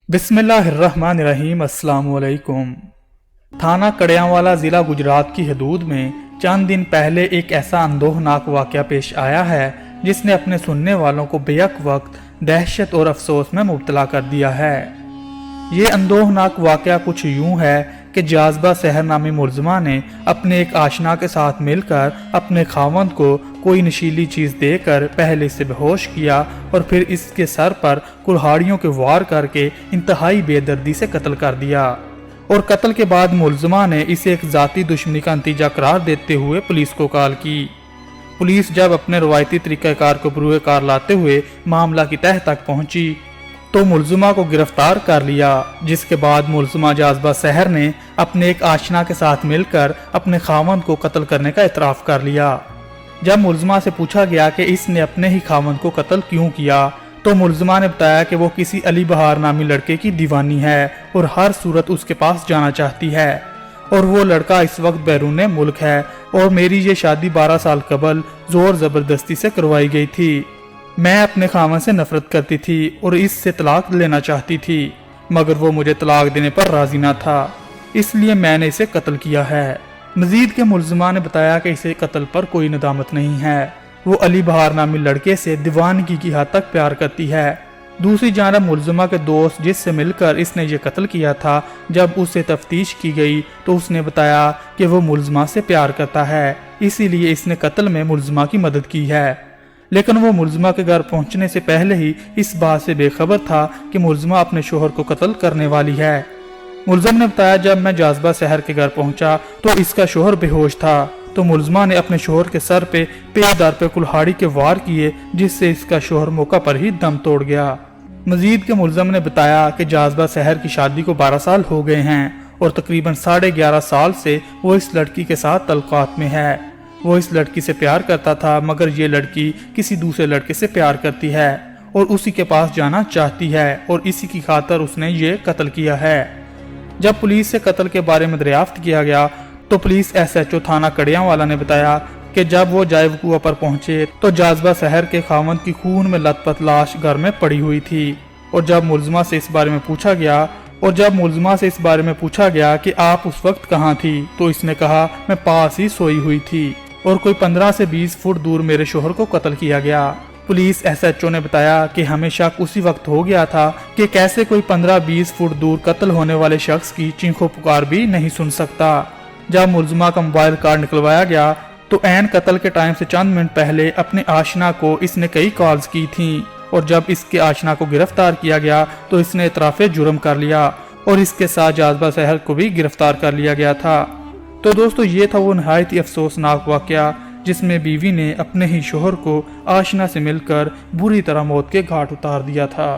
बिस्मिल्लाहिर्रहमानिर्रहीम। अस्सलाम वालेकुम। थाना कड़ियांवाला ज़िला गुजरात की हदूद में चंद दिन पहले एक ऐसा अंदोहनाक वाक़या पेश आया है जिसने अपने सुनने वालों को बेहक वक्त दहशत और अफसोस में मुब्तला कर दिया है। ये अंदोहनाक वाक़या कुछ यूं है कि जाज़बा सहर नामी मुलज़मा ने अपने एक आशना के साथ मिलकर अपने खावंद को कोई नशीली चीज़ देकर पहले इसे बेहोश किया और फिर इसके सर पर कुल्हाड़ियों के वार करके इंतहाई बेदर्दी से कत्ल कर दिया। और कत्ल के बाद मुलज़मा ने इसे एक ज़ाती दुश्मनी का नतीजा करार देते हुए पुलिस को कॉल की। पुलिस जब अपने रवायती तरीक़ाकार को बरूए कार लाते हुए मामला की तह तक पहुंची तो मुलज़मा को गिरफ्तार कर लिया, जिसके बाद मुलज़मा जाज़बा सहर ने अपने एक आशना के साथ मिलकर अपने खावंद को कत्ल करने का इतराफ़ कर लिया। जब मुलज़मा से पूछा गया कि इसने अपने ही खावंद को कत्ल क्यों किया तो मुलज़मा ने बताया कि वो किसी अली बहार नामी लड़के की दीवानी है और हर सूरत उसके पास जाना चाहती है और वो लड़का इस वक्त बैरून मुल्क है और मेरी ये शादी 12 साल कबल जोर ज़बरदस्ती से करवाई गई थी। मैं अपने खावंद से नफरत करती थी और इससे तलाक लेना चाहती थी, मगर वो मुझे तलाक देने पर राजी ना था, इसलिए मैंने इसे कत्ल किया है। मजीद के मुलज़मा ने बताया कि इसे कत्ल पर कोई नदामत नहीं है। वो अली बहार नामी लड़के से दीवानगी की हद तक प्यार करती है। दूसरी जानब मुलज़मा के दोस्त जिससे मिलकर इसने ये कत्ल किया था, जब उससे तफ्तीश की गई तो उसने बताया कि वो मुलज़मा से प्यार करता है, इसीलिए इसने कत्ल में मुलज़मा की मदद की है। लेकिन वो मुलज़मा के घर पहुंचने से पहले ही इस बात से बेखबर था कि मुलज़मा अपने शोहर को कत्ल करने वाली है। मुलज़म ने बताया, जब मैं जाज़बा सहर के घर पहुंचा तो इसका शोहर बेहोश था, तो मुलज़मा ने अपने शोहर के सर पे पेदार पे कुल्हाड़ी के वार किए, जिससे इसका शोहर मौका पर ही दम तोड़ गया। मजीद के मुलज़म ने बताया कि जाज़बा सहर की शादी को 12 साल हो गए हैं और तकरीबन 11.5 साल से वो इस लड़की के साथ तल्क़ात में है। वो इस लड़की से प्यार करता था, मगर ये लड़की किसी दूसरे लड़के से प्यार करती है और उसी के पास जाना चाहती है और इसी की खातर उसने ये कत्ल किया है। जब पुलिस से कत्ल के बारे में दरियाफ्त किया गया तो पुलिस SHO थाना कड़ियांवाला ने बताया कि जब वो जाए वक़ूआ पर पहुंचे तो जाज़बा सहर के खावंद की खून में लथपथ लाश घर में पड़ी हुई थी। और जब मुलज़मा से इस बारे में पूछा गया कि आप उस वक्त कहाँ थी, तो इसने कहा, मैं पास ही सोई हुई थी और कोई 15 से 20 फुट दूर मेरे शोहर को कत्ल किया गया। पुलिस SHO ने बताया कि हमें शक उसी वक्त हो गया था कि कैसे कोई 15-20 फुट दूर कत्ल होने वाले शख्स की चीखों पुकार भी नहीं सुन सकता। जब मुलज़मा का मोबाइल कार्ड निकलवाया गया तो ऐन कत्ल के टाइम से चंद मिनट पहले अपने आशना को इसने कई कॉल्स की थी और जब इसके आशना को गिरफ्तार किया गया तो इसने इतराफ़े जुर्म कर लिया और इसके साथ जाज़बा सहर को भी गिरफ्तार कर लिया गया था। तो दोस्तों, ये था वो नहायत ही अफसोसनाक वाक़या जिसमें बीवी ने अपने ही शोहर को आशना से मिलकर बुरी तरह मौत के घाट उतार दिया था।